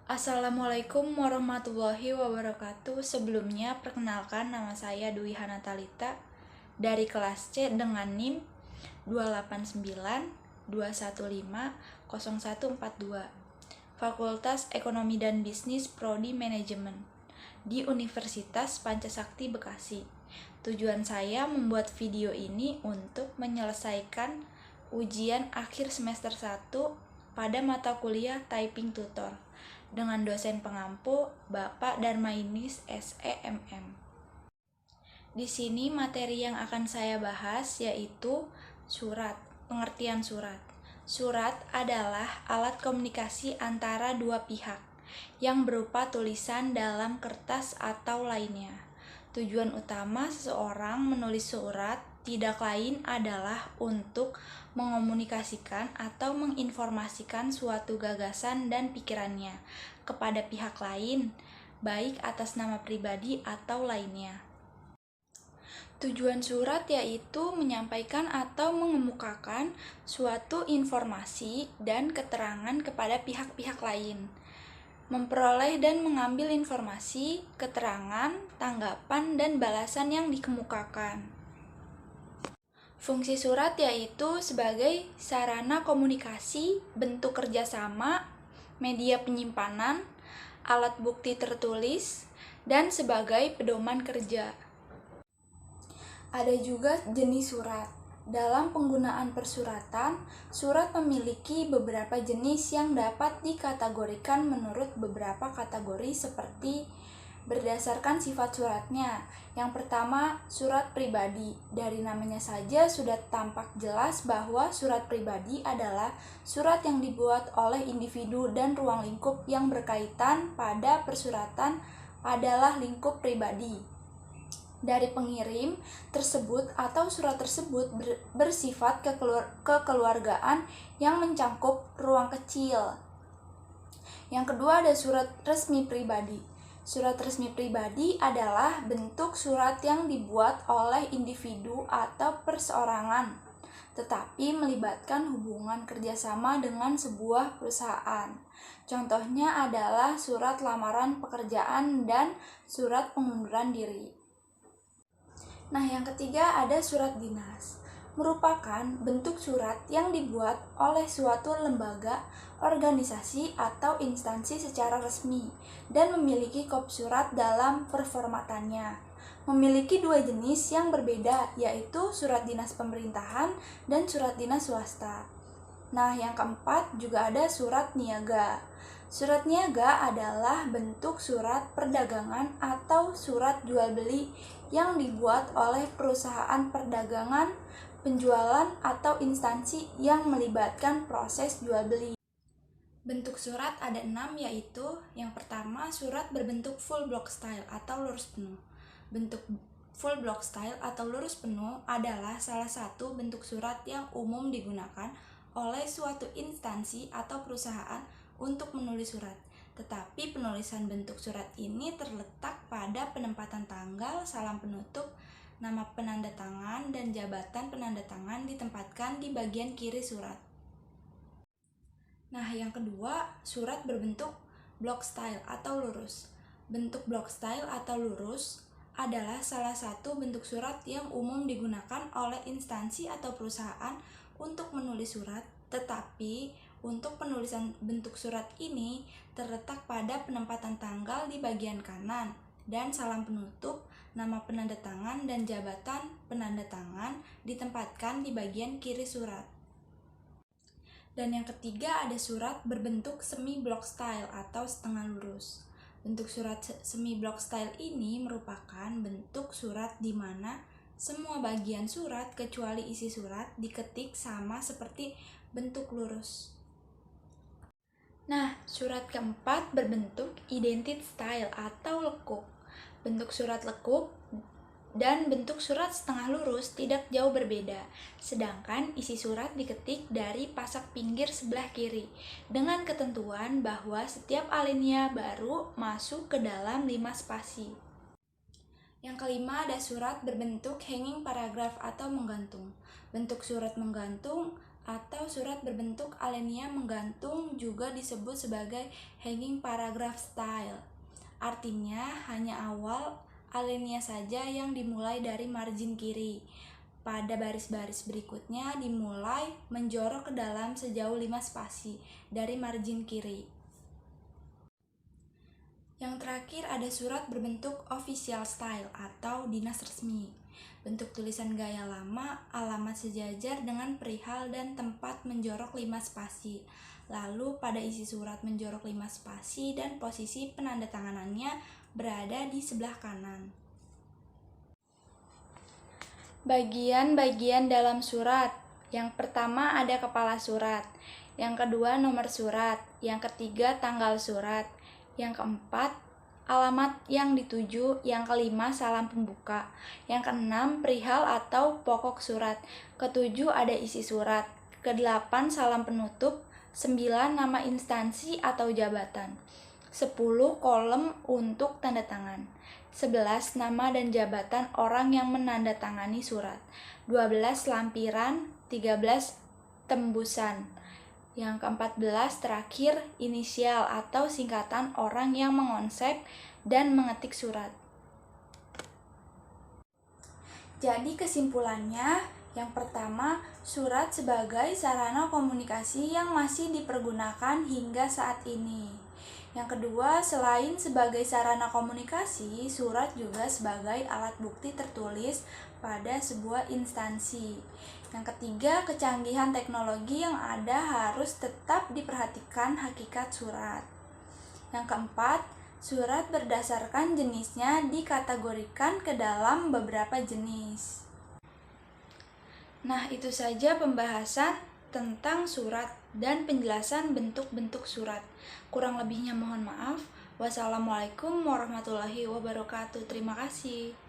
Assalamualaikum warahmatullahi wabarakatuh. Sebelumnya, perkenalkan nama saya Dwi Hanatalita dari kelas C dengan NIM 28921500142, Fakultas Ekonomi dan Bisnis Prodi Manajemen di Universitas Pancasakti Bekasi. Tujuan saya membuat video ini untuk menyelesaikan ujian akhir semester 1 pada mata kuliah Typing Tutor dengan dosen pengampu Bapak Darmainis SEMM. Di sini materi yang akan saya bahas yaitu surat, pengertian surat. Surat adalah alat komunikasi antara dua pihak yang berupa tulisan dalam kertas atau lainnya. Tujuan utama seseorang menulis surat tidak lain adalah untuk mengomunikasikan atau menginformasikan suatu gagasan dan pikirannya kepada pihak lain, baik atas nama pribadi atau lainnya. Tujuan surat yaitu menyampaikan atau mengemukakan suatu informasi dan keterangan kepada pihak-pihak lain, memperoleh dan mengambil informasi, keterangan, tanggapan, dan balasan yang dikemukakan. Fungsi surat yaitu sebagai sarana komunikasi, bentuk kerjasama, media penyimpanan, alat bukti tertulis, dan sebagai pedoman kerja. Ada juga jenis surat. Dalam penggunaan persuratan, surat memiliki beberapa jenis yang dapat dikategorikan menurut beberapa kategori seperti berdasarkan sifat suratnya. Yang pertama, surat pribadi. Dari namanya saja sudah tampak jelas bahwa surat pribadi adalah surat yang dibuat oleh individu dan ruang lingkup yang berkaitan pada persuratan adalah lingkup pribadi dari pengirim tersebut atau surat tersebut bersifat kekeluargaan yang mencakup ruang kecil. Yang kedua ada surat resmi pribadi. Surat resmi pribadi adalah bentuk surat yang dibuat oleh individu atau perseorangan, tetapi melibatkan hubungan kerjasama dengan sebuah perusahaan. Contohnya adalah surat lamaran pekerjaan dan surat pengunduran diri. Nah, yang ketiga ada surat dinas. Merupakan bentuk surat yang dibuat oleh suatu lembaga, organisasi, atau instansi secara resmi dan memiliki kopi surat dalam performatannya. Memiliki dua jenis yang berbeda, yaitu surat dinas pemerintahan dan surat dinas swasta. Nah, yang keempat juga ada surat niaga. Surat niaga adalah bentuk surat perdagangan atau surat jual beli yang dibuat oleh perusahaan perdagangan, penjualan, atau instansi yang melibatkan proses jual beli. Bentuk surat ada 6, yaitu yang pertama surat berbentuk full block style atau lurus penuh. Bentuk full block style atau lurus penuh adalah salah satu bentuk surat yang umum digunakan oleh suatu instansi atau perusahaan untuk menulis surat. Tetapi penulisan bentuk surat ini terletak pada penempatan tanggal, salam penutup, nama penanda tangan, dan jabatan penanda tangan ditempatkan di bagian kiri surat. Nah, yang kedua, surat berbentuk block style atau lurus. Bentuk block style atau lurus adalah salah satu bentuk surat yang umum digunakan oleh instansi atau perusahaan untuk menulis surat, tetapi untuk penulisan bentuk surat ini terletak pada penempatan tanggal di bagian kanan dan salam penutup, nama penanda tangan, dan jabatan penanda tangan ditempatkan di bagian kiri surat. Dan yang ketiga ada surat berbentuk semi block style atau setengah lurus. Bentuk surat semi block style ini merupakan bentuk surat di mana semua bagian surat kecuali isi surat diketik sama seperti bentuk lurus. Nah, surat keempat berbentuk identity style atau lekuk. Bentuk surat lekuk dan bentuk surat setengah lurus tidak jauh berbeda, sedangkan isi surat diketik dari pasak pinggir sebelah kiri dengan ketentuan bahwa setiap alinea baru masuk ke dalam 5 spasi. Yang kelima ada surat berbentuk hanging paragraph atau menggantung. Bentuk surat menggantung atau surat berbentuk alinea menggantung juga disebut sebagai hanging paragraph style. Artinya hanya awal alinea saja yang dimulai dari margin kiri. Pada baris-baris berikutnya dimulai menjorok ke dalam sejauh 5 spasi dari margin kiri. Yang terakhir ada surat berbentuk official style atau dinas resmi. Bentuk tulisan gaya lama, alamat sejajar dengan perihal dan tempat menjorok 5 spasi. Lalu pada isi surat menjorok 5 spasi dan posisi penandatanganannya berada di sebelah kanan. Bagian-bagian dalam surat. Yang pertama ada kepala surat, yang kedua nomor surat, yang ketiga tanggal surat, yang keempat alamat yang dituju, yang kelima salam pembuka, yang keenam perihal atau pokok surat, ketujuh ada isi surat, kedelapan salam penutup, 9 nama instansi atau jabatan, 10 kolom untuk tanda tangan, 11 nama dan jabatan orang yang menandatangani surat, 12 lampiran, 13 tembusan. Yang ke-14 terakhir inisial atau singkatan orang yang mengonsep dan mengetik surat. Jadi kesimpulannya, yang pertama, surat sebagai sarana komunikasi yang masih dipergunakan hingga saat ini. Yang kedua, selain sebagai sarana komunikasi, surat juga sebagai alat bukti tertulis pada sebuah instansi. Yang ketiga, kecanggihan teknologi yang ada harus tetap diperhatikan hakikat surat. Yang keempat, surat berdasarkan jenisnya dikategorikan ke dalam beberapa jenis. Nah, itu saja pembahasan tentang surat dan penjelasan bentuk-bentuk surat. Kurang lebihnya mohon maaf. Wassalamualaikum warahmatullahi wabarakatuh. Terima kasih.